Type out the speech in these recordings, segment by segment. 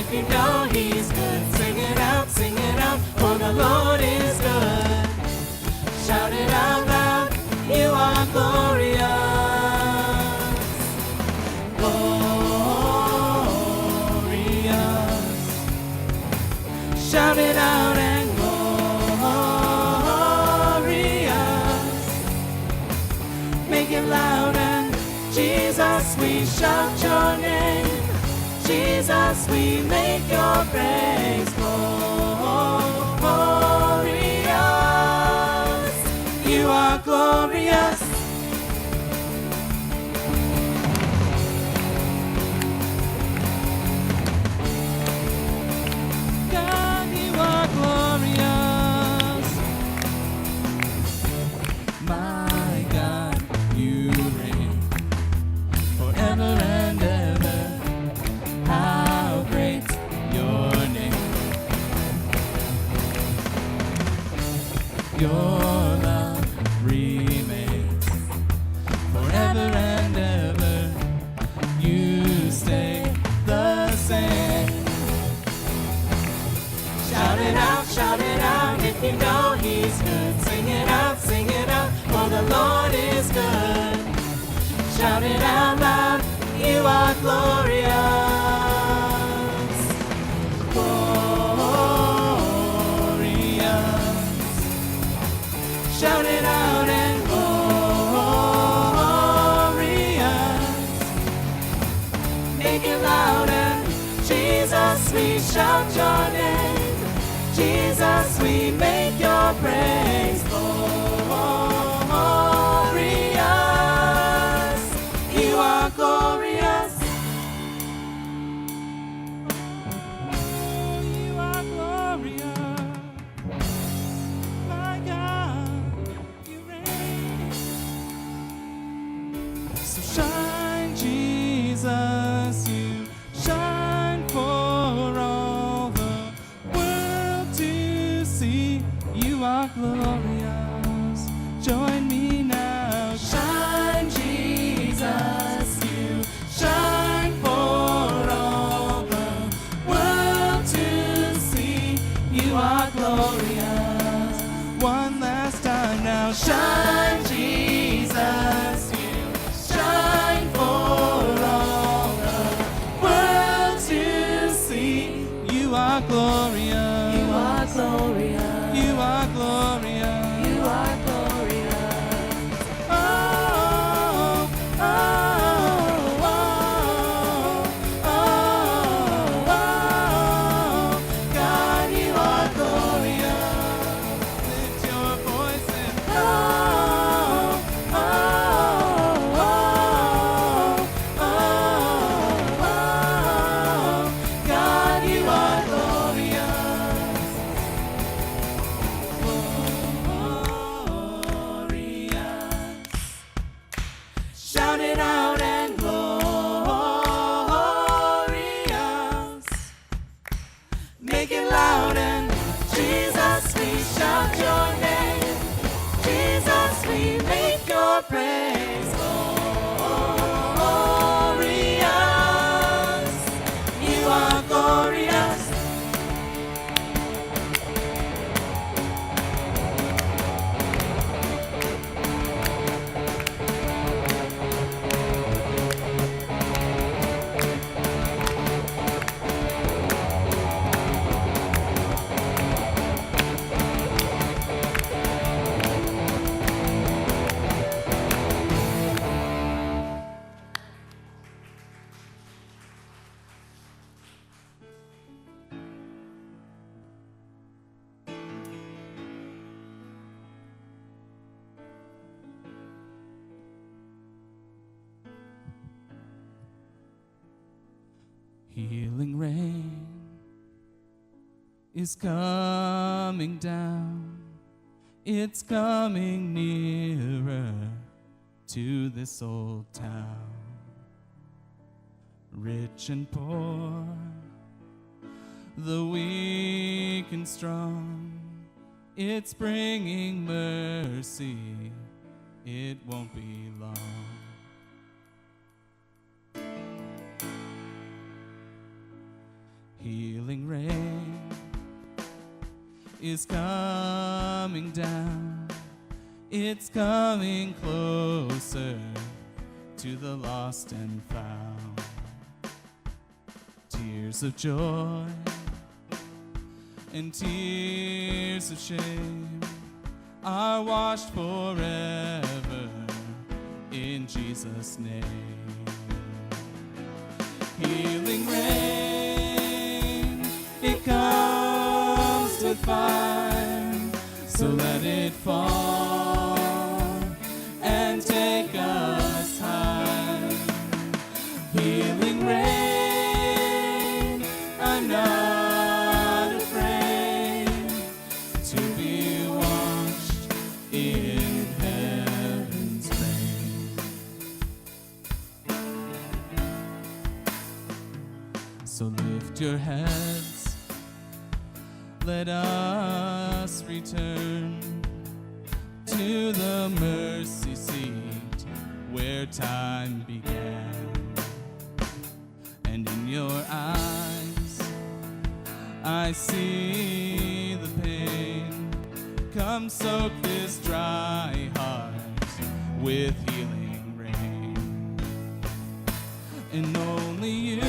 If you know he's good, sing it out, for the Lord is good. Shout it out loud, you are glorious. Glorious. Shout it out and glorious. Make it loud and Jesus, we shout your name. Jesus, we make your praise glorious. You are glorious. God, you are glorious. My God, you reign forever and ever. How great your name. Your love remains forever and ever. You stay the same. Shout it out if you know he's good. Sing it out, for the Lord is good. Shout it out loud, you are glorious. Glorious. Shout it out and glorious. Make it louder. Jesus, we shout your name. Jesus, we make your praise glorious. You are glorious. You are glorious. My God, you reign. So shine, Jesus, you shine for all the world to see. You are glorious. Join me now. Shine, Jesus, you shine for all the world to see. You are glorious. One last time now. Shine, Jesus, you shine for all the world to see. You are glorious. You are glorious. You are glorious. You are glorious. Oh, oh, oh, oh, oh, oh. God, you are glorious. Lift your voice and oh, oh, oh, oh, oh. God, you are glorious. Glorious. Shout it out and glorious. Make it loud and Jesus, we shout your name. Jesus, we make your praise glorious. You are glorious. Healing rain is coming down. It's coming nearer to this old town. Rich and poor, the weak and strong, it's bringing mercy. It won't be long. healing rain is coming down. It's coming closer to the lost and found. Tears of joy and tears of shame are washed forever in Jesus' name. Healing rain, it comes with fire, so let it fall and take us high. Healing rain, I'm not afraid to be washed in heaven's rain. So lift your heads, let us return to the mercy seat where time began. And in your eyes I see the pain. Come soak this dry heart with healing rain. And only you,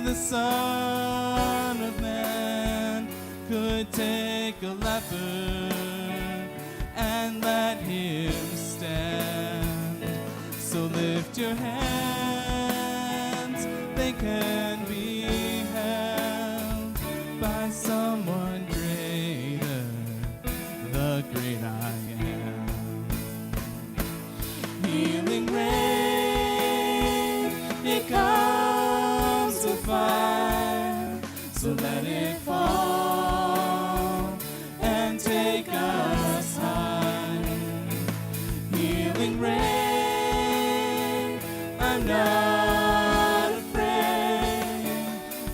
the Son of Man, could take a leper and let him stand. So lift your hands, they can be held by someone greater, the great I am. Healing rain, it comes with fire, so let it fall and take us high. Healing rain, I'm not afraid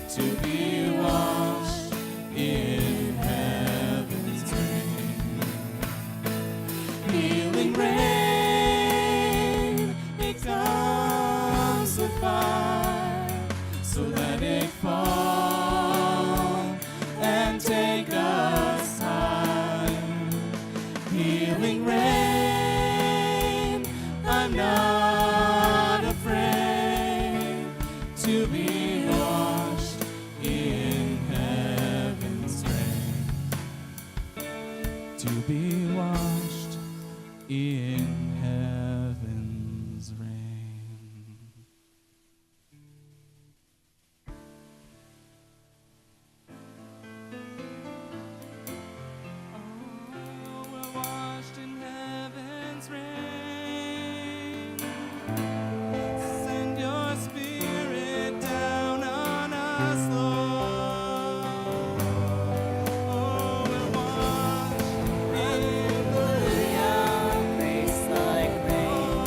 to be washed in heaven's rain. Healing rain, it comes with fire, so let it fall and take us high. Healing rain, I'm not afraid to be washed in heaven's rain. To be washed in heaven's rain. Oh, we're washed in heaven's rain. Send your spirit down on us, Lord. Oh, we're washed in Grace like rain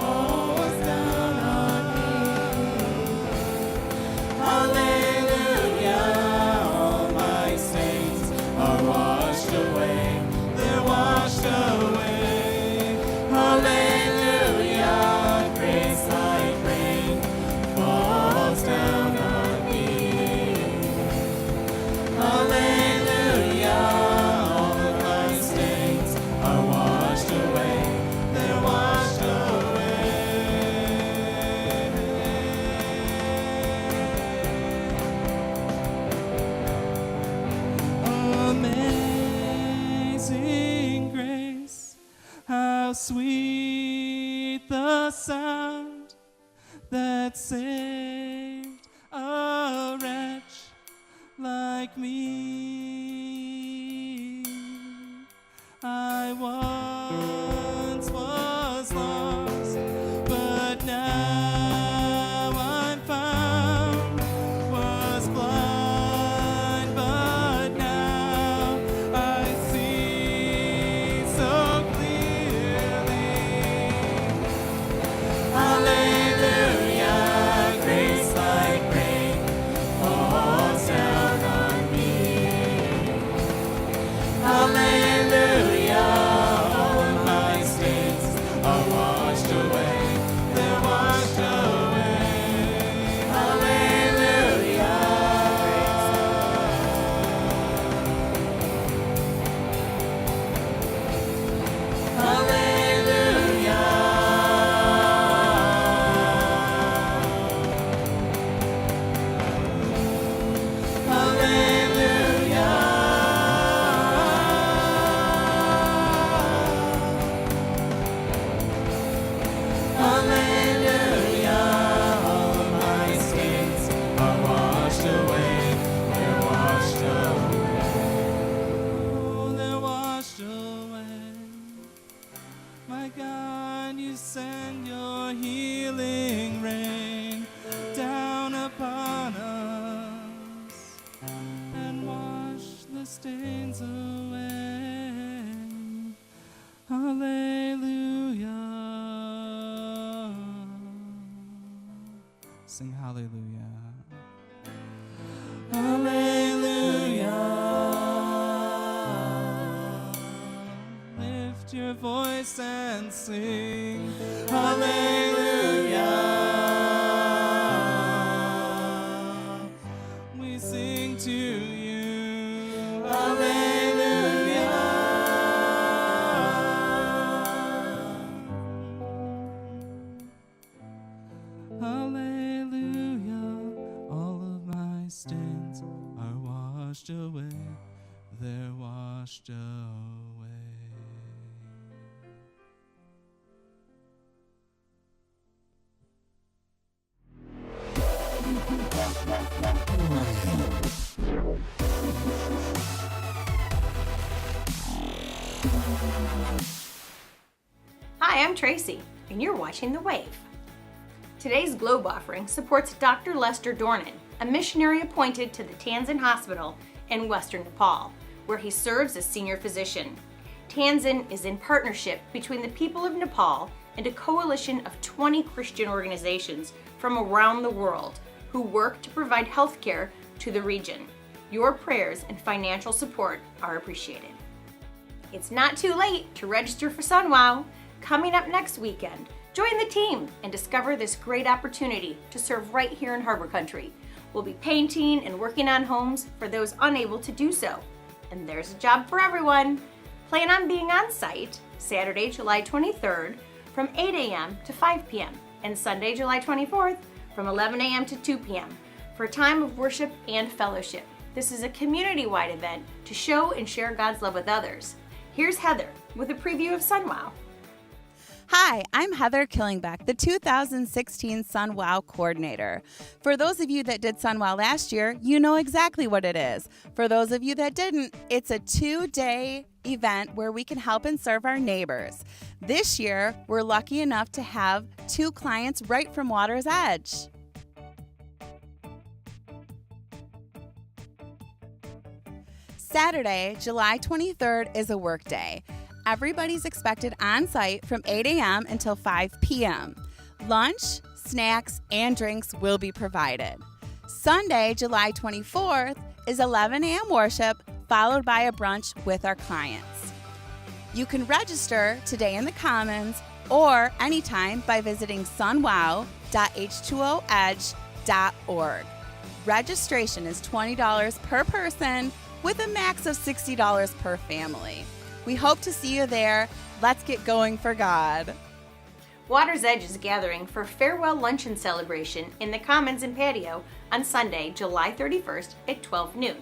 falls down on me. Hallelujah, all my saints are washed away. They're washed away. Hallelujah, grace like rain falls down on me. Hallelujah, all of my stains are washed away. They're washed Amazing grace, how sweet the sound that saved a wretch like me. I once was lost, but now I'm found. Was blind, but now I see so clearly. Hallelujah, grace like rain falls down on me. Hallelujah, Sing hallelujah. Hallelujah. Lift your voice and sing Hallelujah. We sing to you. Hallelujah. Hallelujah. All of my sins are washed away. They're washed away. Hi, I'm Tracy, and you're watching The Wave. Today's Globe offering supports Dr. Lester Dornan, a missionary appointed to the Tanzan Hospital in Western Nepal, where he serves as senior physician. Tanzan is in partnership between the people of Nepal and a coalition of 20 Christian organizations from around the world who work to provide health care to the region. Your prayers and financial support are appreciated. It's not too late to register for SunWow. Coming up next weekend, join the team and discover this great opportunity to serve right here in Harbor Country. We'll be painting and working on homes for those unable to do so. And there's a job for everyone. Plan on being on site Saturday, July 23rd from 8 a.m. to 5 p.m. and Sunday, July 24th from 11 a.m. to 2 p.m. for a time of worship and fellowship. This is a community-wide event to show and share God's love with others. Here's Heather with a preview of SunWow. Hi, I'm Heather Killingbeck, the 2016 SunWow coordinator. For those of you that did SunWow last year, you know exactly what it is. For those of you that didn't, it's a 2-day event where we can help and serve our neighbors. This year, we're lucky enough to have 2 clients right from Water's Edge. Saturday, July 23rd is a work day. Everybody's expected on site from 8 a.m. until 5 p.m. Lunch, snacks, and drinks will be provided. Sunday, July 24th is 11 a.m. worship, followed by a brunch with our clients. You can register today in the Commons or anytime by visiting sunwow.h2oedge.org. Registration is $20 per person with a max of $60 per family. We hope to see you there. Let's get going for God. Water's Edge is gathering for farewell luncheon celebration in the Commons and Patio on Sunday, July 31st at 12 noon.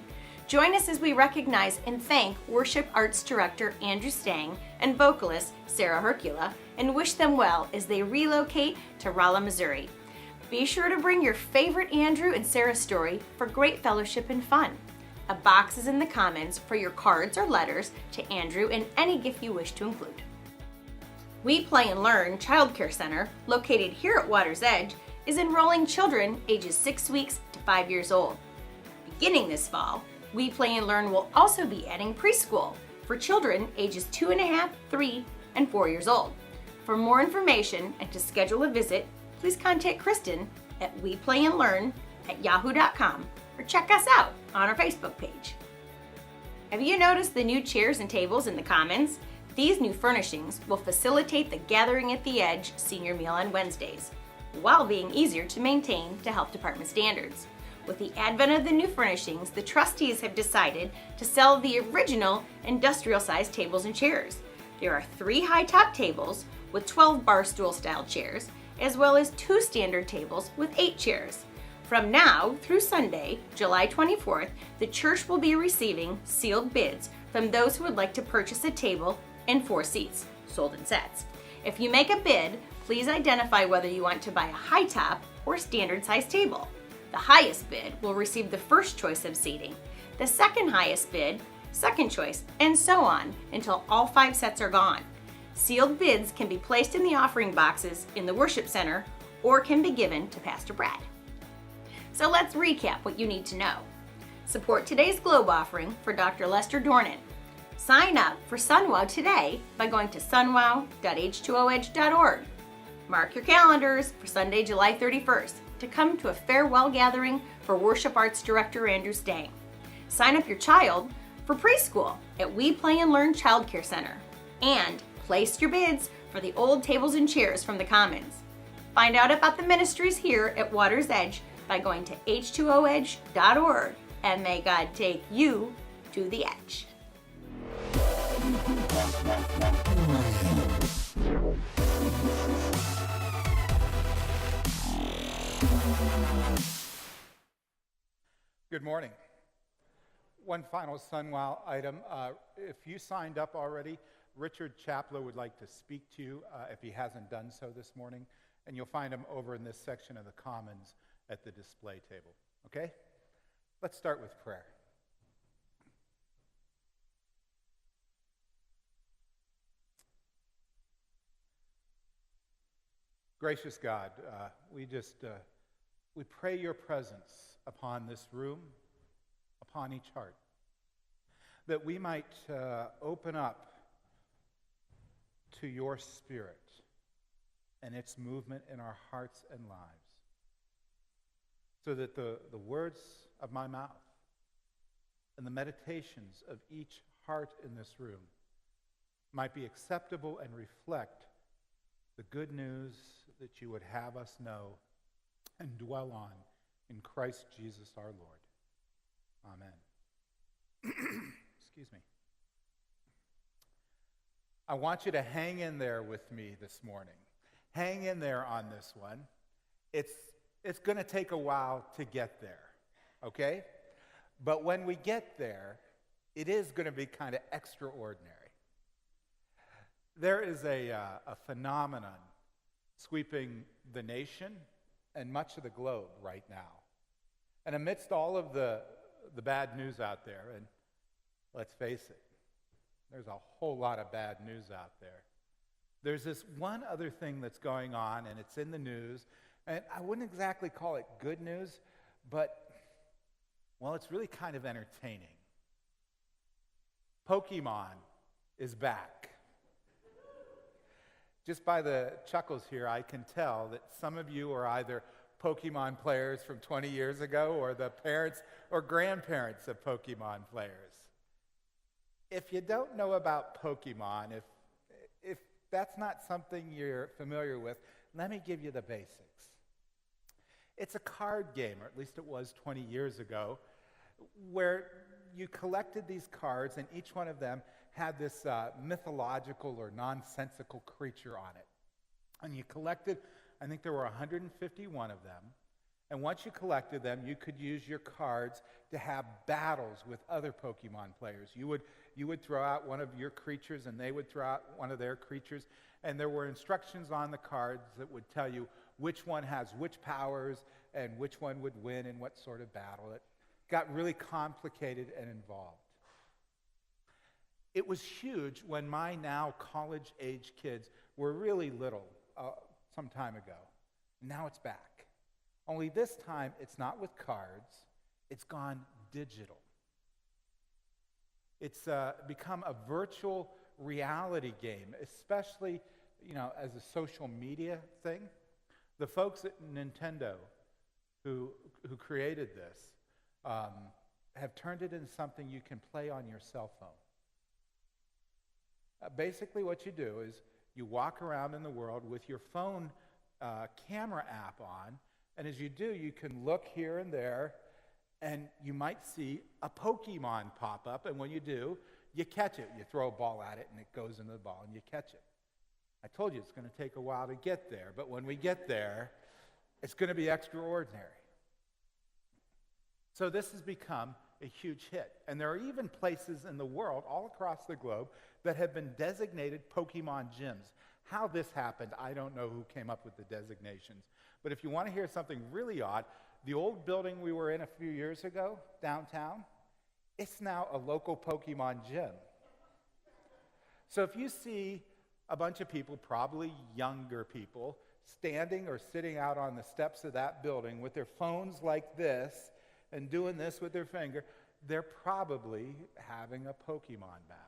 Join us as we recognize and thank Worship Arts Director Andrew Stang and vocalist Sarah Hercula and wish them well as they relocate to Rolla, Missouri. Be sure to bring your favorite Andrew and Sarah story for great fellowship and fun. A box is in the Commons for your cards or letters to Andrew and any gift you wish to include. We Play and Learn Child Care Center, located here at Water's Edge, is enrolling children ages 6 weeks to 5 years old. Beginning this fall, We Play and Learn will also be adding preschool for children ages 2.5, 3, and 4 years old. For more information and to schedule a visit, please contact Kristen at weplayandlearn@yahoo.com or check us out on our Facebook page. Have you noticed the new chairs and tables in the Commons? These new furnishings will facilitate the Gathering at the Edge senior meal on Wednesdays, while being easier to maintain to health department standards. With the advent of the new furnishings, the trustees have decided to sell the original industrial-sized tables and chairs. There are 3 high-top tables with 12 bar stool-style chairs, as well as 2 standard tables with 8 chairs. From now through Sunday, July 24th, the church will be receiving sealed bids from those who would like to purchase a table and 4 seats, sold in sets. If you make a bid, please identify whether you want to buy a high-top or standard-sized table. The highest bid will receive the first choice of seating, the second highest bid, second choice, and so on until all 5 sets are gone. Sealed bids can be placed in the offering boxes in the worship center or can be given to Pastor Brad. So let's recap what you need to know. Support today's Globe offering for Dr. Lester Dornan. Sign up for SunWow today by going to sunwow.h2oedge.org. Mark your calendars for Sunday, July 31st to come to a farewell gathering for Worship Arts Director Andrew Stang. Sign up your child for preschool at We Play and Learn Child Care Center. And place your bids for the old tables and chairs from the Commons. Find out about the ministries here at Water's Edge by going to h2oedge.org, and may God take you to the edge. Good morning. One final Sunwell item. If you signed up already, Richard Chaplow would like to speak to you if he hasn't done so this morning, and you'll find him over in this section of the Commons at the display table. Okay? Let's start with prayer. Gracious God, we pray your presence upon this room, upon each heart, that we might open up to your Spirit and its movement in our hearts and lives, so that the words of my mouth and the meditations of each heart in this room might be acceptable and reflect the good news that you would have us know and dwell on in Christ Jesus our Lord. Amen. Excuse me. I want you to hang in there with me this morning. Hang in there on this one. It's going to take a while to get there, okay? But when we get there, it is going to be kind of extraordinary. There is a phenomenon sweeping the nation and much of the globe right now. And amidst all of the bad news out there, and let's face it, there's a whole lot of bad news out there. There's this one other thing that's going on, and it's in the news, and I wouldn't exactly call it good news, but, well, it's really kind of entertaining. Pokemon is back. Just by the chuckles here, I can tell that some of you are either Pokemon players from 20 years ago or the parents or grandparents of Pokemon players. If you don't know about Pokemon, if that's not something you're familiar with, let me give you the basics. It's a card game, or at least it was 20 years ago, where you collected these cards, and each one of them had this mythological or nonsensical creature on it. And you collected, I think there were 151 of them. And once you collected them, you could use your cards to have battles with other Pokemon players. You would throw out one of your creatures, and they would throw out one of their creatures. And there were instructions on the cards that would tell you which one has which powers and which one would win in what sort of battle. It got really complicated and involved. It was huge when my now college-age kids were really little some time ago. Now it's back. Only this time, it's not with cards. It's gone digital. It's become a virtual reality game, especially, as a social media thing. The folks at Nintendo who created this have turned it into something you can play on your cell phone. Basically what you do is you walk around in the world with your phone camera app on, and as you do, you can look here and there, and you might see a Pokemon pop up, and when you do, you catch it. You throw a ball at it, and it goes into the ball, and you catch it. I told you it's going to take a while to get there, but when we get there, it's going to be extraordinary. So this has become a huge hit, and there are even places in the world, all across the globe, that have been designated Pokemon gyms. How this happened, I don't know who came up with the designations. But if you want to hear something really odd, the old building we were in a few years ago, downtown, it's now a local Pokemon gym. So if you see a bunch of people, probably younger people, standing or sitting out on the steps of that building with their phones like this and doing this with their finger, they're probably having a Pokemon battle.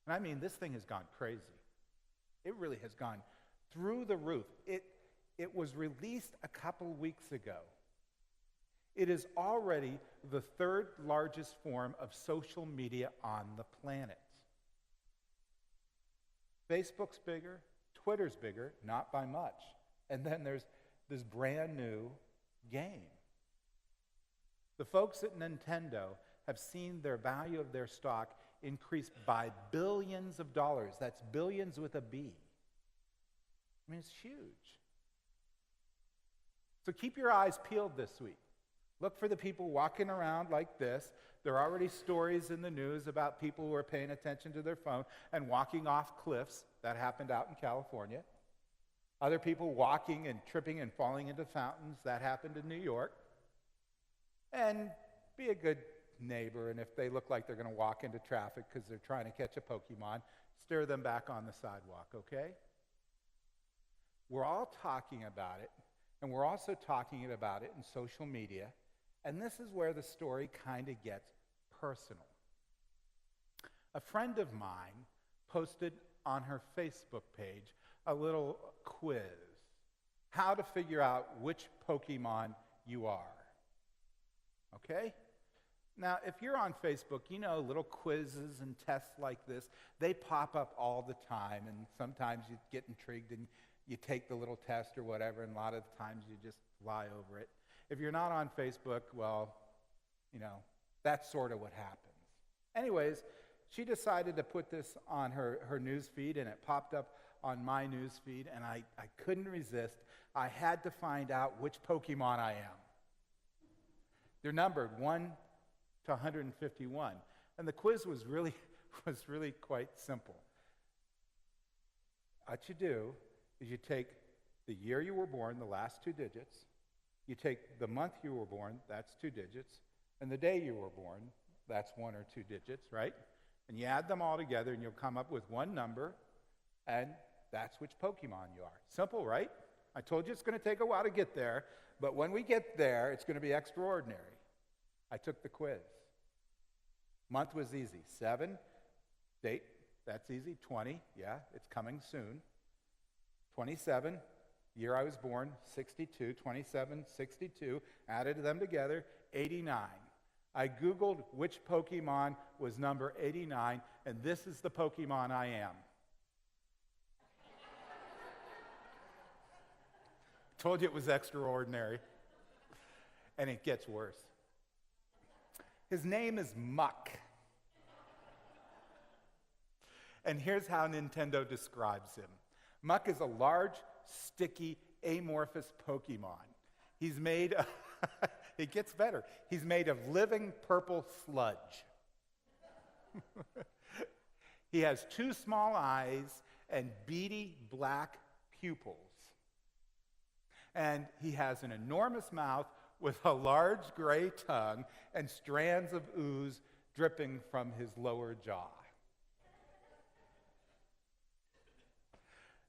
And I mean, this thing has gone crazy. It really has gone through the roof. It was released a couple weeks ago. It is already the third largest form of social media on the planet. Facebook's bigger, Twitter's bigger, not by much. And then there's this brand new game. The folks at Nintendo have seen their value of their stock increase by billions of dollars. That's billions with a B. I mean, it's huge. So keep your eyes peeled this week. Look for the people walking around like this. There are already stories in the news about people who are paying attention to their phone and walking off cliffs. That happened out in California. Other people walking and tripping and falling into fountains. That happened in New York. And be a good neighbor, and if they look like they're going to walk into traffic because they're trying to catch a Pokemon, steer them back on the sidewalk, okay? We're all talking about it, and we're also talking about it in social media, and this is where the story kind of gets personal. A friend of mine posted on her Facebook page a little quiz, how to figure out which Pokemon you are, okay? Now, if you're on Facebook, you know little quizzes and tests like this, they pop up all the time, and sometimes you get intrigued and you take the little test or whatever, and a lot of the times you just fly over it. If you're not on Facebook, well, you know, that's sort of what happens. Anyways, she decided to put this on her news feed, and it popped up on my news feed, and I couldn't resist. I had to find out which Pokemon I am. They're numbered 1 to 151. And the quiz was really quite simple. What you do is you take the year you were born, the last 2 digits, you take the month you were born, that's 2 digits, and the day you were born, that's 1 or 2 digits, right? And you add them all together and you'll come up with one number, and that's which Pokemon you are. Simple, right? I told you it's going to take a while to get there, but when we get there, it's going to be extraordinary. I took the quiz. Month was easy. 7. Date, that's easy. 20, yeah, it's coming soon. 27, year I was born, 62. 27, 62. Added them together, 89. I Googled which Pokemon was number 89, and this is the Pokemon I am. Told you it was extraordinary. And it gets worse. His name is Muck. And here's how Nintendo describes him. Muck is a large, sticky, amorphous Pokemon. He's made of, it gets better. He's made of living purple sludge. He has 2 small eyes and beady black pupils. And he has an enormous mouth with a large gray tongue and strands of ooze dripping from his lower jaw.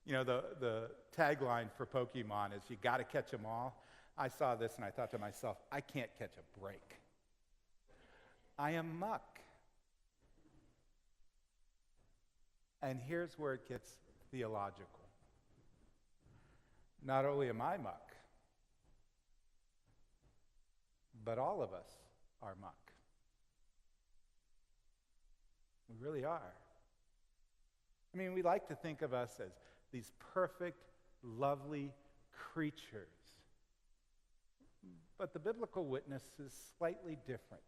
You know, the tagline for Pokemon is, you got to catch them all. I saw this and I thought to myself, I can't catch a break. I am Muck. And here's where it gets theological. Not only am I Muck, but all of us are Muck. We really are. I mean, we like to think of us as these perfect, lovely creatures. But the biblical witness is slightly different.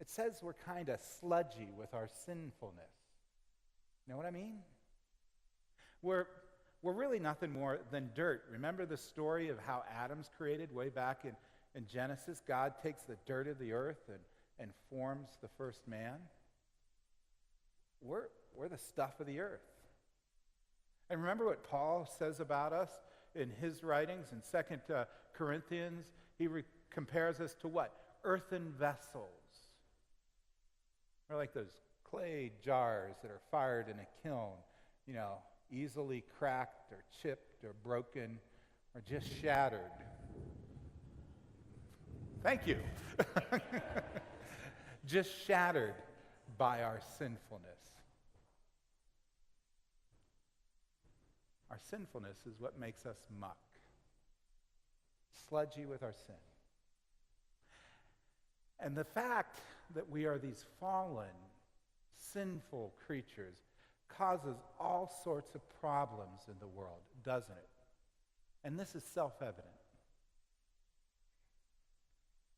It says we're kind of sludgy with our sinfulness. You know what I mean? We're really nothing more than dirt. Remember the story of how Adam's created way back in Genesis? God takes the dirt of the earth and forms the first man. We're the stuff of the earth. And remember what Paul says about us in his writings in 2 Corinthians? He compares us to what? Earthen vessels. We're like those clay jars that are fired in a kiln, you know, easily cracked or chipped or broken or just shattered. Thank you. Just shattered by our sinfulness. Our sinfulness is what makes us muck, sludgy with our sin. And the fact that we are these fallen, sinful creatures causes all sorts of problems in the world, doesn't it? And this is self-evident.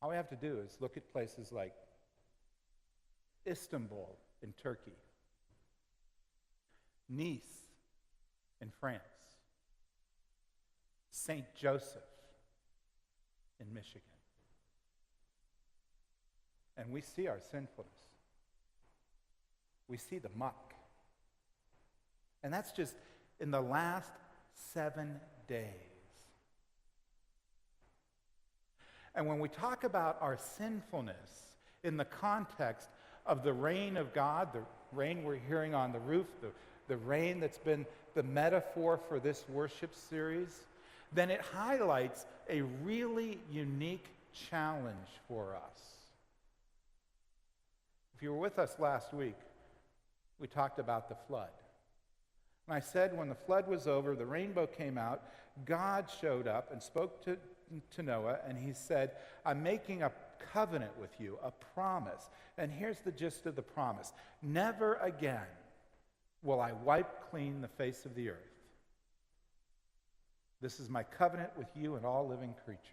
All we have to do is look at places like Istanbul in Turkey, Nice in France, St. Joseph in Michigan. And we see our sinfulness. We see the muck. And that's just in the last 7 days. And when we talk about our sinfulness in the context of the reign of God, the rain we're hearing on the roof, the rain that's been the metaphor for this worship series, then it highlights a really unique challenge for us. If you were with us last week, we talked about the flood. And I said when the flood was over, the rainbow came out, God showed up and spoke to Noah, and he said, I'm making a covenant with you, a promise. And here's the gist of the promise. Never again will I wipe clean the face of the earth. This is my covenant with you and all living creatures.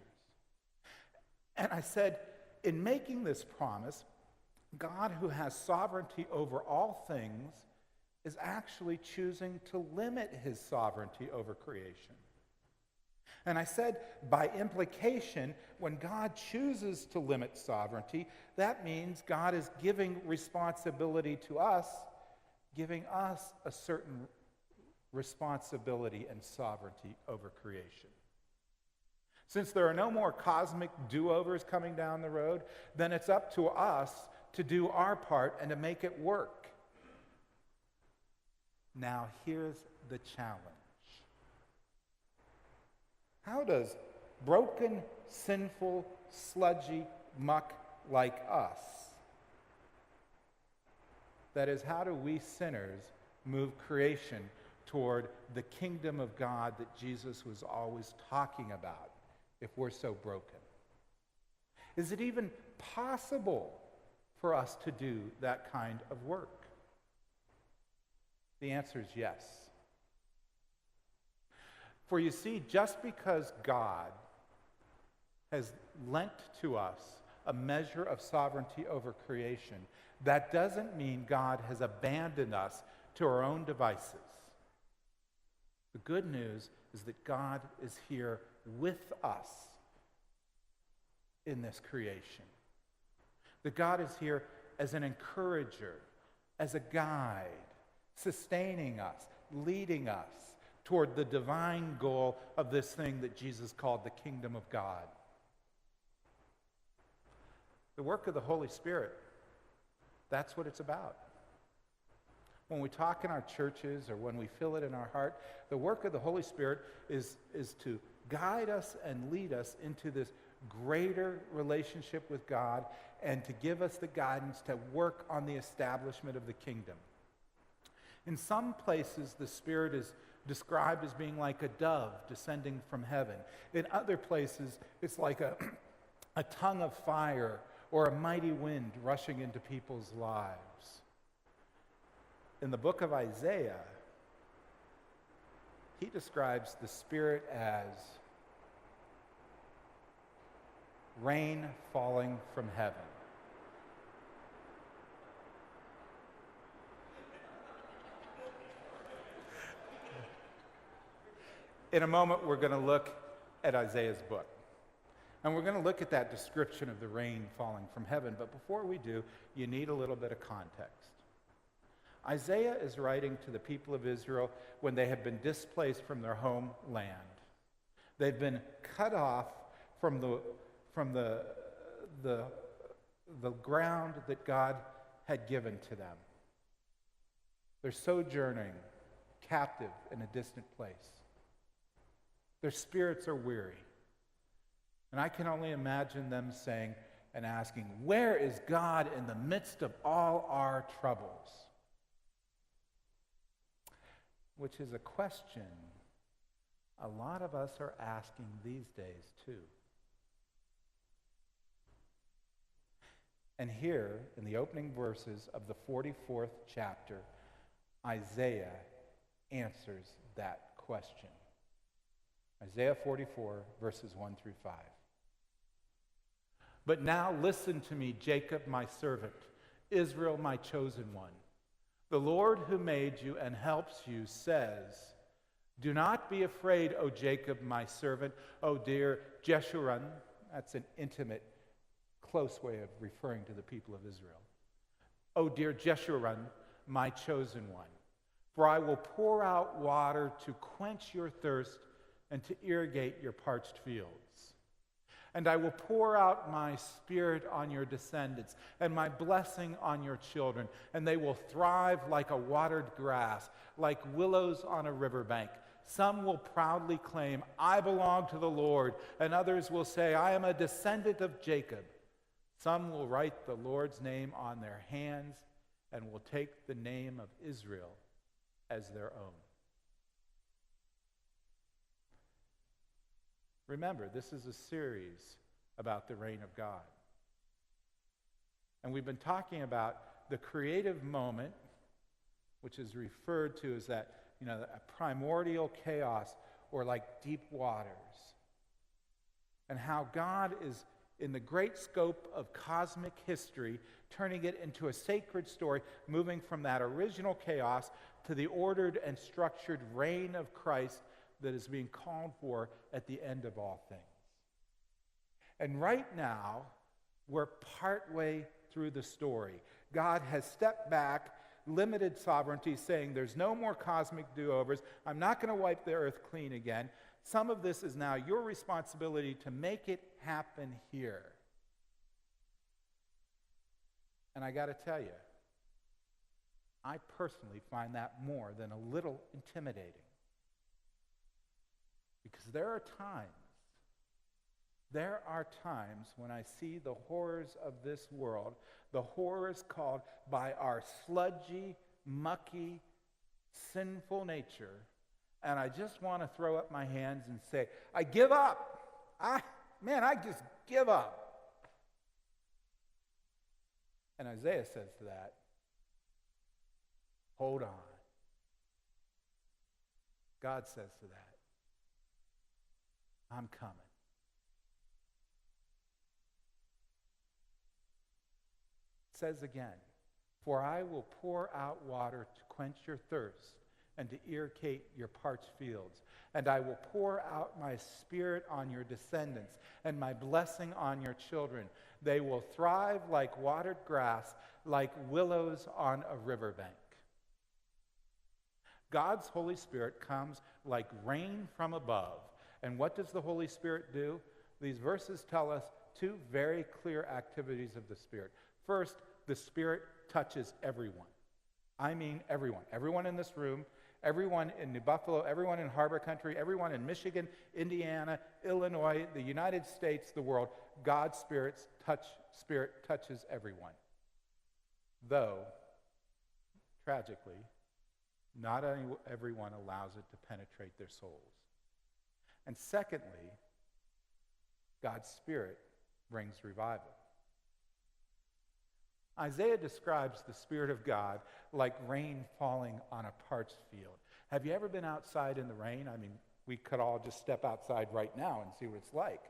And I said, in making this promise, God, who has sovereignty over all things, is actually choosing to limit his sovereignty over creation. And I said, by implication, when God chooses to limit sovereignty, that means God is giving responsibility to us, giving us a certain responsibility and sovereignty over creation. Since there are no more cosmic do-overs coming down the road, then it's up to us to do our part and to make it work. Now, here's the challenge. How does broken, sinful, sludgy muck like us, that is, how do we sinners move creation toward the kingdom of God that Jesus was always talking about if we're so broken? Is it even possible for us to do that kind of work? The answer is yes. For you see, just because God has lent to us a measure of sovereignty over creation, that doesn't mean God has abandoned us to our own devices. The good news is that God is here with us in this creation. That God is here as an encourager, as a guide, sustaining us, leading us toward the divine goal of this thing that Jesus called the kingdom of God. The work of the Holy Spirit, that's what it's about. When we talk in our churches or when we feel it in our heart, the work of the Holy Spirit is to guide us and lead us into this greater relationship with God and to give us the guidance to work on the establishment of the kingdom. In some places, the Spirit is described as being like a dove descending from heaven. In other places, it's like a tongue of fire or a mighty wind rushing into people's lives. In the book of Isaiah, he describes the Spirit as rain falling from heaven. In a moment, we're going to look at Isaiah's book. And we're going to look at that description of the rain falling from heaven. But before we do, you need a little bit of context. Isaiah is writing to the people of Israel when they have been displaced from their homeland. They've been cut off from the ground that God had given to them. They're sojourning, captive in a distant place. Their spirits are weary. And I can only imagine them saying and asking, where is God in the midst of all our troubles? Which is a question a lot of us are asking these days too. And here, in the opening verses of the 44th chapter, Isaiah answers that question. Isaiah 44, verses 1 through 5. But now listen to me, Jacob, my servant, Israel, my chosen one. The Lord who made you and helps you says, do not be afraid, O Jacob, my servant, O dear Jeshurun. That's an intimate, close way of referring to the people of Israel. O dear Jeshurun, my chosen one. For I will pour out water to quench your thirst and to irrigate your parched fields. And I will pour out my spirit on your descendants and my blessing on your children, and they will thrive like a watered grass, like willows on a riverbank. Some will proudly claim, I belong to the Lord, and others will say, I am a descendant of Jacob. Some will write the Lord's name on their hands and will take the name of Israel as their own. Remember, this is a series about the reign of God. And we've been talking about the creative moment, which is referred to as that, a primordial chaos or like deep waters. And how God is, in the great scope of cosmic history, turning it into a sacred story, moving from that original chaos to the ordered and structured reign of Christ that is being called for at the end of all things. And right now, we're partway through the story. God has stepped back, limited sovereignty, saying there's no more cosmic do-overs. I'm not going to wipe the earth clean again. Some of this is now your responsibility to make it happen here. And I got to tell you, I personally find that more than a little intimidating. Because there are times when I see the horrors of this world, the horrors caused by our sludgy, mucky, sinful nature, and I just want to throw up my hands and say, I give up. I just give up. And Isaiah says to that, hold on. God says to that, I'm coming. It says again, for I will pour out water to quench your thirst and to irrigate your parched fields. And I will pour out my spirit on your descendants and my blessing on your children. They will thrive like watered grass, like willows on a riverbank. God's Holy Spirit comes like rain from above. And what does the Holy Spirit do? These verses tell us two very clear activities of the Spirit. First, the Spirit touches everyone. I mean everyone. Everyone in this room, everyone in New Buffalo, everyone in Harbor Country, everyone in Michigan, Indiana, Illinois, the United States, the world. God's Spirit touches everyone. Though, tragically, not everyone allows it to penetrate their souls. And secondly, God's Spirit brings revival. Isaiah describes the Spirit of God like rain falling on a parched field. Have you ever been outside in the rain? I mean, we could all just step outside right now and see what it's like.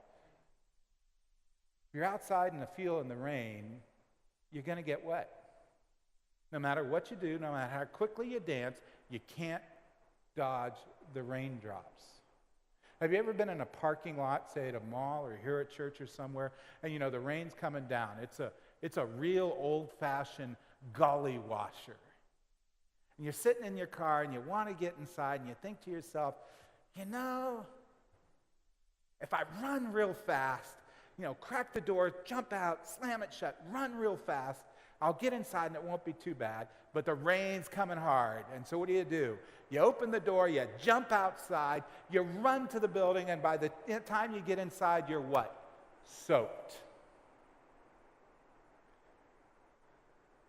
If you're outside in the field in the rain, you're going to get wet. No matter what you do, no matter how quickly you dance, you can't dodge the raindrops. Have you ever been in a parking lot, say at a mall or here at church or somewhere, and the rain's coming down? It's a real old-fashioned gully washer. And you're sitting in your car and you want to get inside and you think to yourself, if I run real fast, crack the door, jump out, slam it shut, run real fast, I'll get inside and it won't be too bad, but the rain's coming hard. And so what do? You open the door, you jump outside, you run to the building, and by the time you get inside, you're what? Soaked.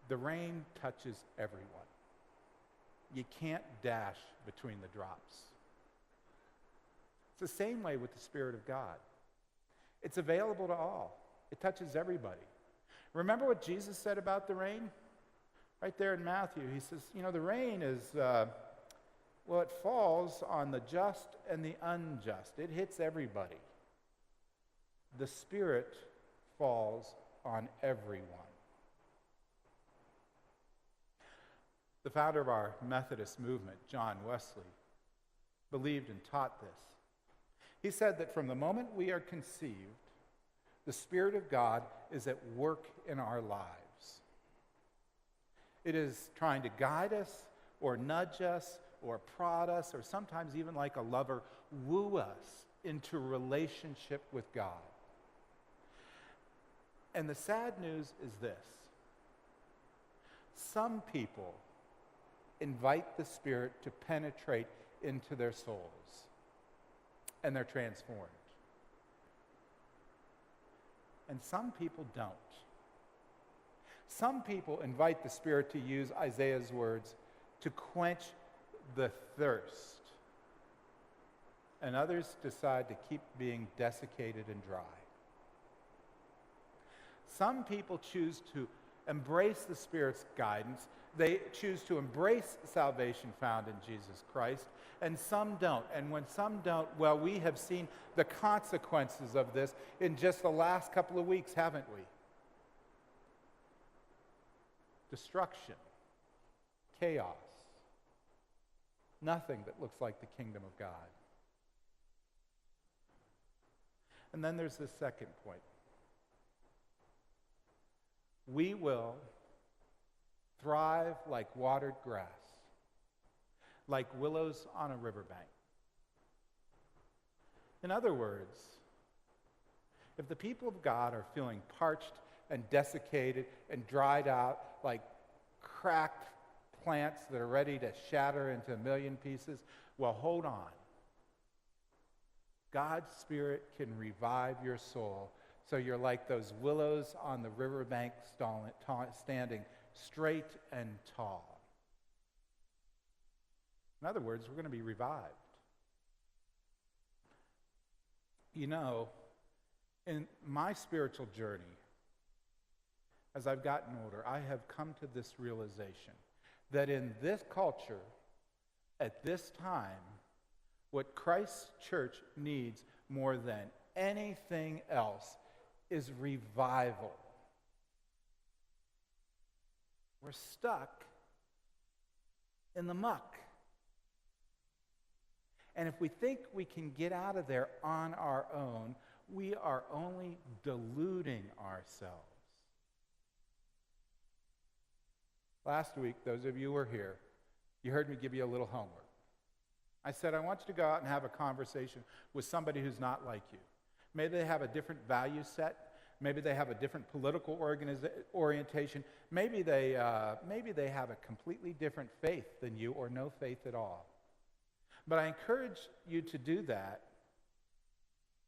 The rain touches everyone. You can't dash between the drops. It's the same way with the Spirit of God. It's available to all. It touches everybody. Remember what Jesus said about the rain? Right there in Matthew, he says, the rain is, it falls on the just and the unjust. It hits everybody. The Spirit falls on everyone. The founder of our Methodist movement, John Wesley, believed and taught this. He said that from the moment we are conceived, the Spirit of God is at work in our lives. It is trying to guide us or nudge us or prod us or sometimes even like a lover, woo us into relationship with God. And the sad news is this. Some people invite the Spirit to penetrate into their souls, and they're transformed. And some people don't. Some people invite the Spirit to use Isaiah's words to quench the thirst, and others decide to keep being desiccated and dry. Some people choose to embrace the Spirit's guidance. They choose to embrace salvation found in Jesus Christ, and some don't. And when some don't, well, we have seen the consequences of this in just the last couple of weeks, haven't we? Destruction, chaos, nothing that looks like the kingdom of God. And then there's this second point. We will thrive like watered grass, like willows on a riverbank. In other words, if the people of God are feeling parched and desiccated and dried out like cracked plants that are ready to shatter into a million pieces, well, hold on. God's Spirit can revive your soul so you're like those willows on the riverbank standing straight and tall. In other words, we're going to be revived. In my spiritual journey, as I've gotten older, I have come to this realization that in this culture, at this time, what Christ's church needs more than anything else is revival. We're stuck in the muck. And if we think we can get out of there on our own, we are only deluding ourselves. Last week, those of you who were here, you heard me give you a little homework. I said, I want you to go out and have a conversation with somebody who's not like you. Maybe they have a different value set. Maybe they have a different political orientation. Maybe they have a completely different faith than you or no faith at all. But I encourage you to do that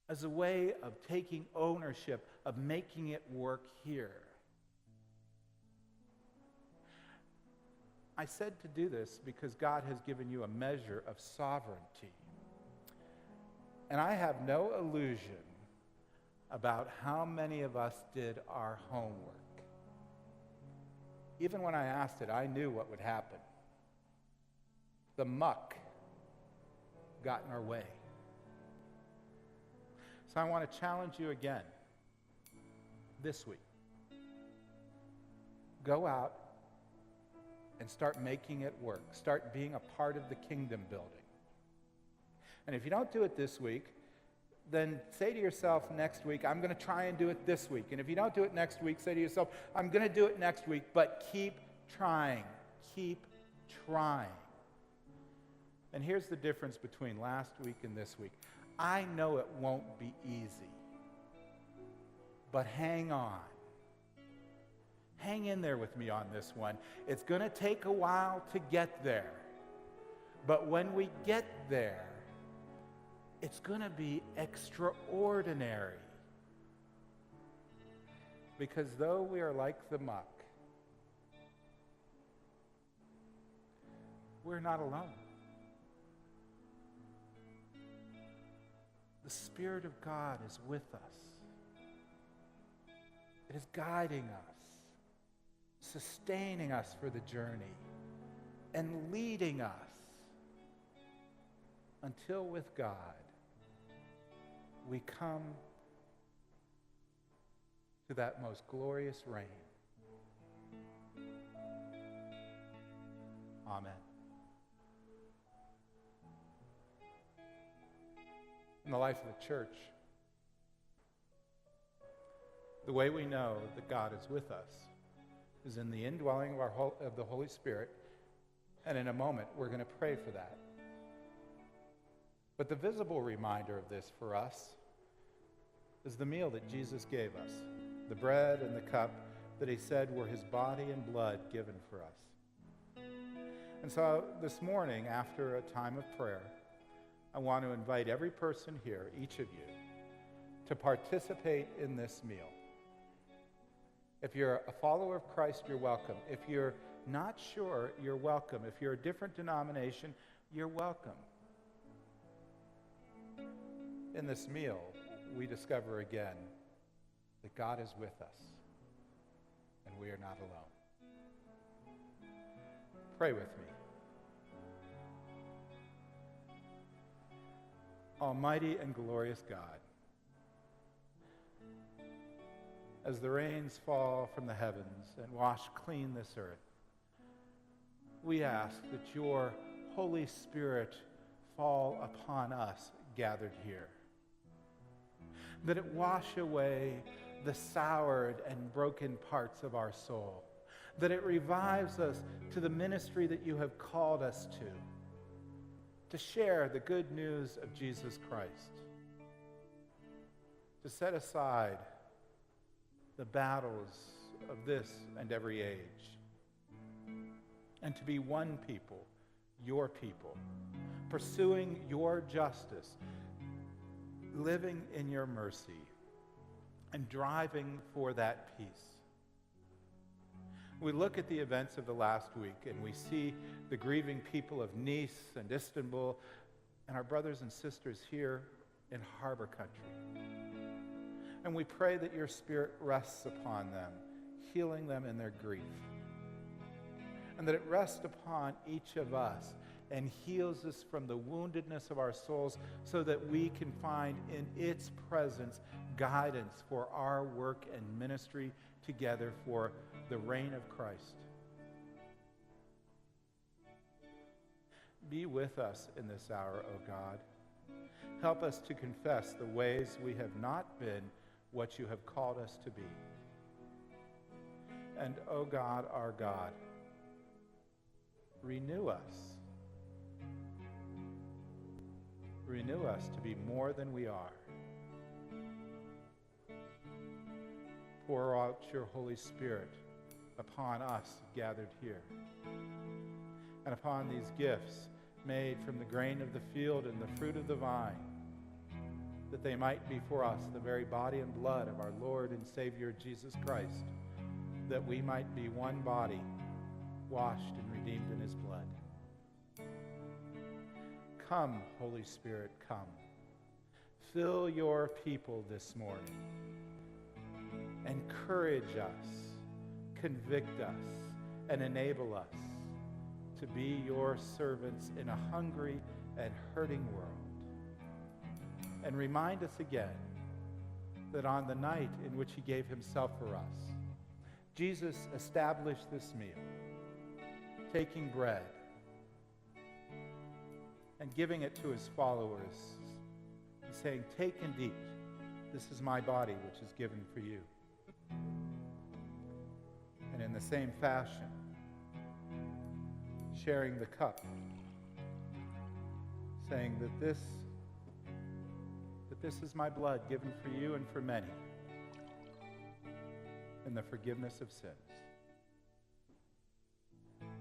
as a way of taking ownership, of making it work here. I said to do this because God has given you a measure of sovereignty. And I have no illusion about how many of us did our homework. Even when I asked it, I knew what would happen. The muck got in our way. So I want to challenge you again this week. Go out and start making it work. Start being a part of the kingdom building. And if you don't do it this week, then say to yourself next week, I'm going to try and do it this week. And if you don't do it next week, say to yourself, I'm going to do it next week, but keep trying. Keep trying. And here's the difference between last week and this week. I know it won't be easy, but hang on. Hang in there with me on this one. It's going to take a while to get there. But when we get there, it's going to be extraordinary. Because though we are like the muck, we're not alone. the Spirit of God is with us. It is guiding us, sustaining us for the journey, and leading us until with God we come to that most glorious reign. Amen. In the life of the church, the way we know that God is with us is in the indwelling of the Holy Spirit, and in a moment we're going to pray for that. But the visible reminder of this for us is the meal that Jesus gave us, the bread and the cup that he said were his body and blood given for us. And so this morning, after a time of prayer, I want to invite every person here, each of you, to participate in this meal. If you're a follower of Christ, you're welcome. If you're not sure, you're welcome. If you're a different denomination, you're welcome. In this meal, we discover again that God is with us and we are not alone. Pray with me. Almighty and glorious God, as the rains fall from the heavens and wash clean this earth, we ask that your Holy Spirit fall upon us gathered here, that it wash away the soured and broken parts of our soul, that it revives us to the ministry that you have called us to share the good news of Jesus Christ, to set aside the battles of this and every age, and to be one people, your people, pursuing your justice, living in your mercy, and driving for that peace. We look at the events of the last week and we see the grieving people of Nice and Istanbul and our brothers and sisters here in Harbor Country. And we pray that your Spirit rests upon them, healing them in their grief. And that it rests upon each of us and heals us from the woundedness of our souls so that we can find in its presence guidance for our work and ministry together for the reign of Christ. Be with us in this hour, O God. Help us to confess the ways we have not been what you have called us to be. And, O God, our God, renew us. Renew us to be more than we are. Pour out your Holy Spirit upon us gathered here, and upon these gifts made from the grain of the field and the fruit of the vine, that they might be for us the very body and blood of our Lord and Savior Jesus Christ, that we might be one body, washed and redeemed in his blood. Come, Holy Spirit, come. Fill your people this morning. Encourage us, convict us, and enable us to be your servants in a hungry and hurting world. And remind us again that on the night in which he gave himself for us, Jesus established this meal, taking bread and giving it to his followers and saying, "Take and eat. This is my body, which is given for you." And in the same fashion, sharing the cup, saying that this is my blood given for you and for many in the forgiveness of sins.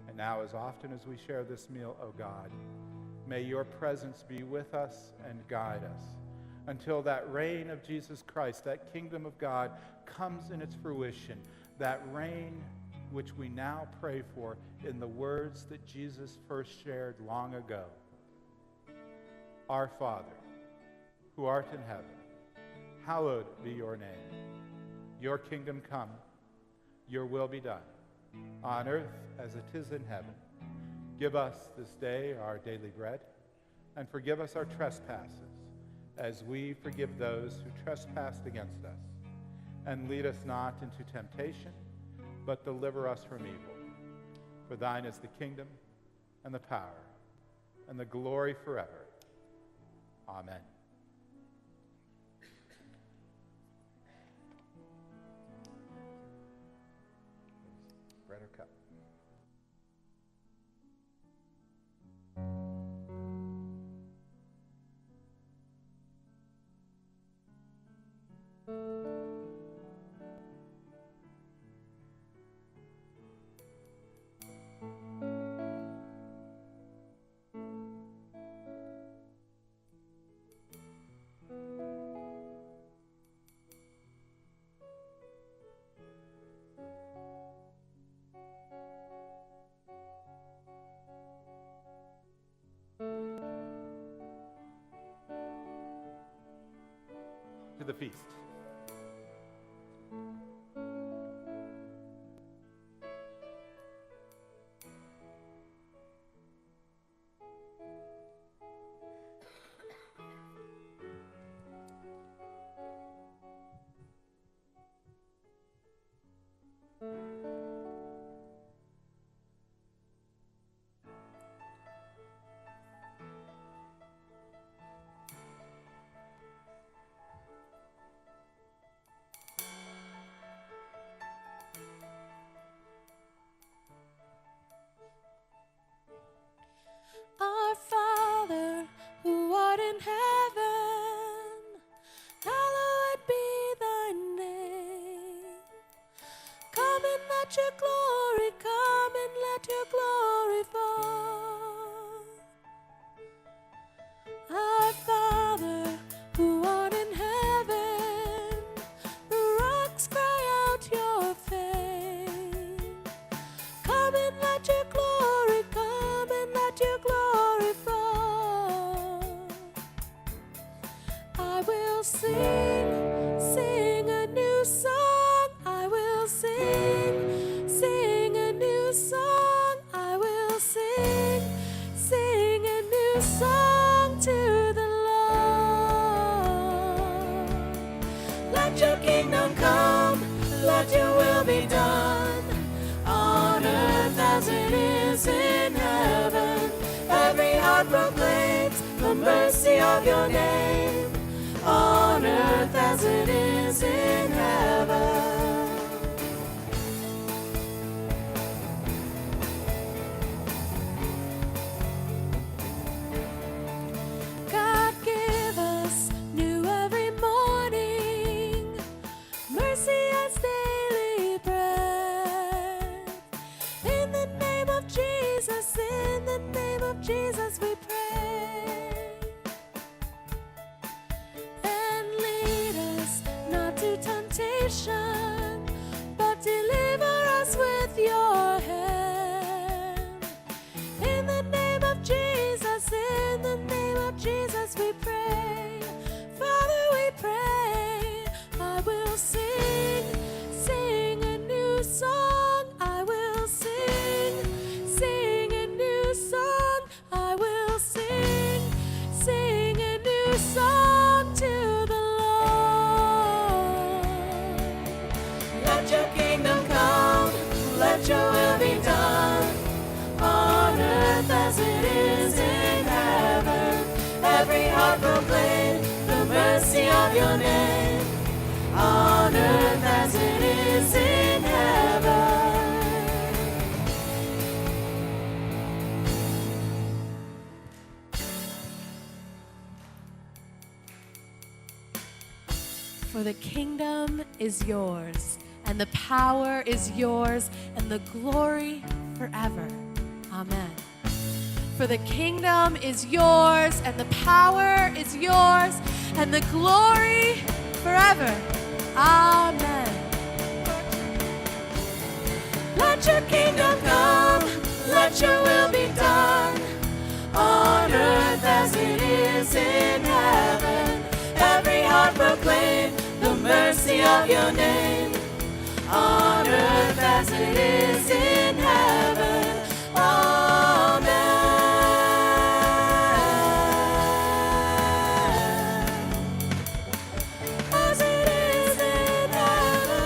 And now, as often as we share this meal, O God, may your presence be with us and guide us until that reign of Jesus Christ, that kingdom of God, comes in its fruition, that reign which we now pray for in the words that Jesus first shared long ago. Our Father, who art in heaven, hallowed be your name. Your kingdom come, your will be done, on earth as it is in heaven. Give us this day our daily bread, and forgive us our trespasses, as we forgive those who trespass against us. And lead us not into temptation, but deliver us from evil. For thine is the kingdom, and the power, and the glory forever. Amen. Bread or cup? To the feast. Our Father, who art in heaven, hallowed be thy name. Come and let your glory come, and let your glory fall. Our Father, who art in heaven, the rocks cry out your fame. Come and let your glory come, and let your glory fall. I will sing a new song. I will sing a new song. I will sing a new song to the Lord. Let your kingdom come, let your will be done, on earth as it is in heaven. Every heart proclaims the mercy of your name, on earth as it is in heaven. God, give us new every morning, mercy as daily bread. In the name of Jesus, in the name of Jesus we pray. And lead us not to temptation, but deliver us with your hand. In the name of Jesus, in the name of Jesus we pray. Father, we pray. I will sing a new song. I will sing a new song. I will sing a new song to the Lord. Let your kingdom come, let your will be done, on earth as it is in heaven. Every heart proclaim the mercy of your name, on earth as it is in heaven. For the kingdom is yours, and the power is yours, and the glory forever. Amen. For the kingdom is yours, and the power is yours, and the glory forever. Amen. Let your kingdom come, let your will be done, on earth as it is in heaven. Lord, proclaim the mercy of your name on earth as it is in heaven. Amen. As it is in heaven.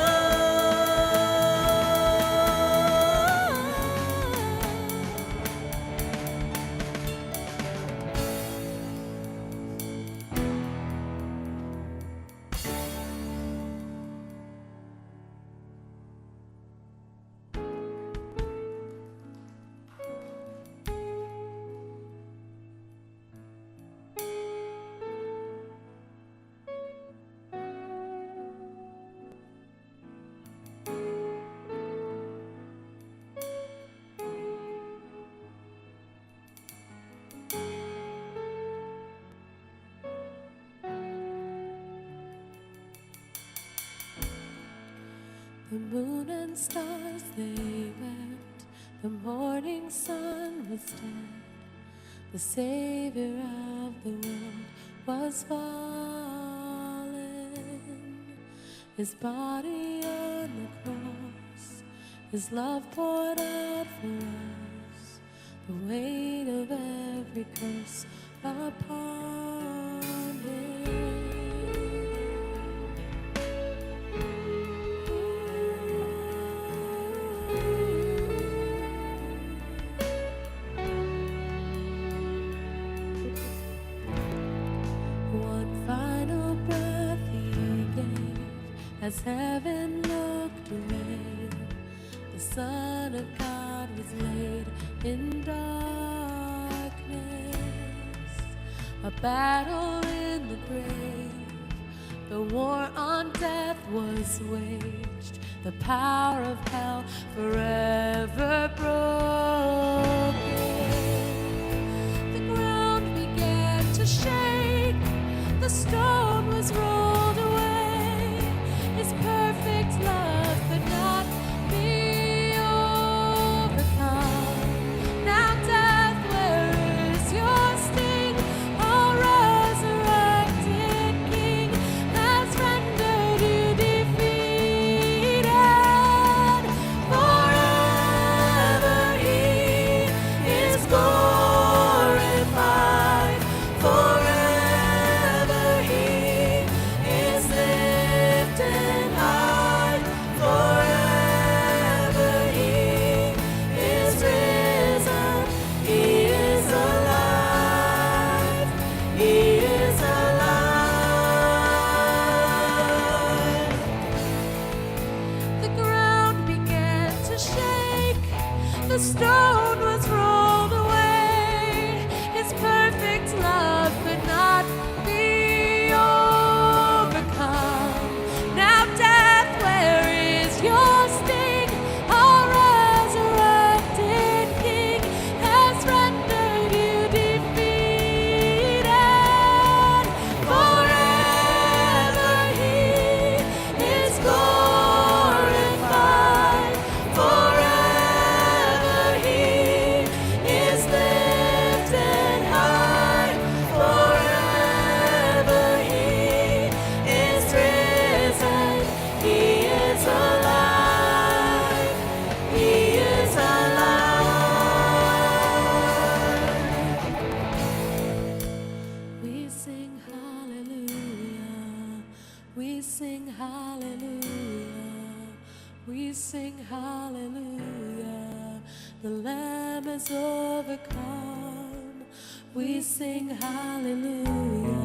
The moon and stars, they wept. The morning sun was dead. The Savior of the world was fallen. His body on the cross, His love poured out for us. The weight of every curse upon Him. One final breath He gave as heaven looked away. The Son of God was laid in darkness. A battle in the grave. The war on death was waged. The power of hell forever broken. The ground began to shake. The stone was rolled away. His perfect love could not be overcome. Now death, where is your sting? Our resurrected King has rendered you defeated. Forever He is glorified. Forever He is lifted high. Forever He is risen. He is alive. He is alive. The ground began to shake. The stone was rolled away. His perfect love could not be overcome. Now death, where is your sting? Our resurrected King has rendered you defeated. Forever He is glorified. Forever He is lifted high. Forever He is risen. He is alive. He is alive. We sing hallelujah. We sing hallelujah. We sing hallelujah. The Lamb is overcome. We sing hallelujah.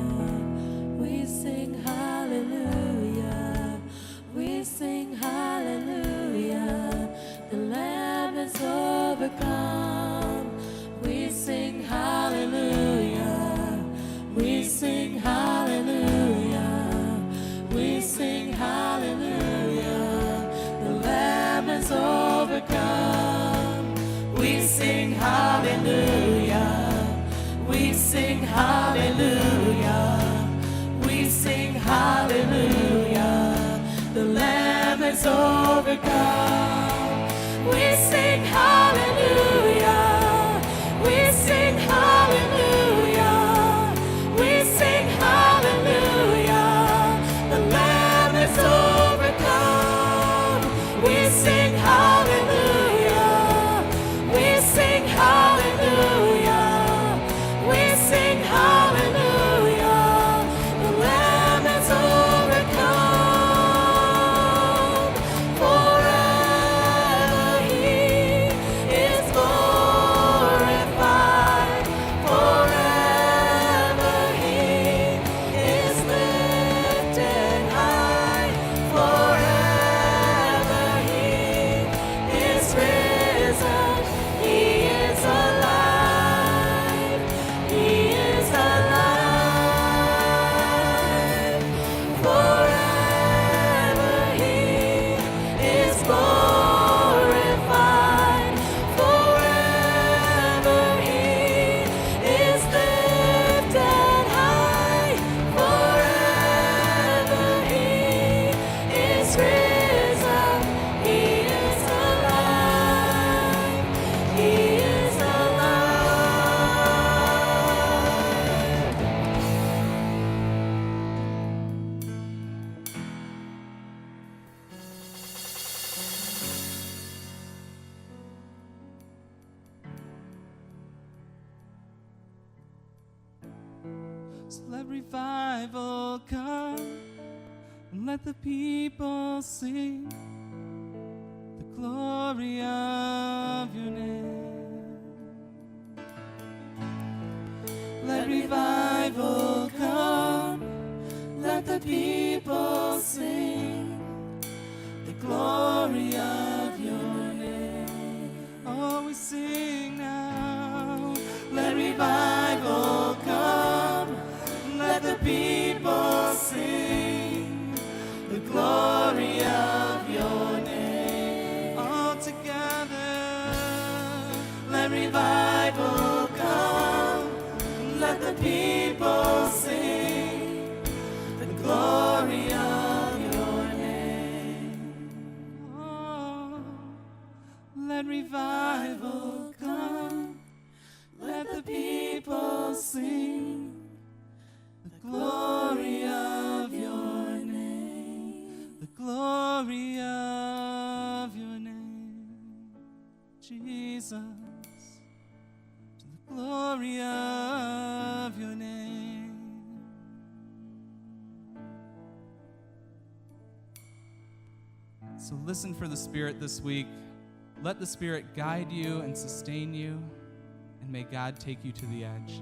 We sing hallelujah. We sing hallelujah. The Lamb is overcome. We sing hallelujah. We sing hallelujah. We sing hallelujah. The Lamb is overcome. We sing hallelujah. We sing hallelujah. We sing hallelujah. The Lamb is overcome. We sing hallelujah. We sing hallelujah. We sing hallelujah. let revival come, and let the people sing the glory of your name. Let revival come, let the people sing the glory of your name. Oh, we sing now. Let revival come, let the people sing the glory of your name. All together, let revival come, let the people sing the glory of your name. Oh, let revival come, let the people sing the glory of your name. The glory of your name, Jesus. To the glory of your name. So listen for the Spirit this week. Let the Spirit guide you and sustain you, and may God take you to the edge.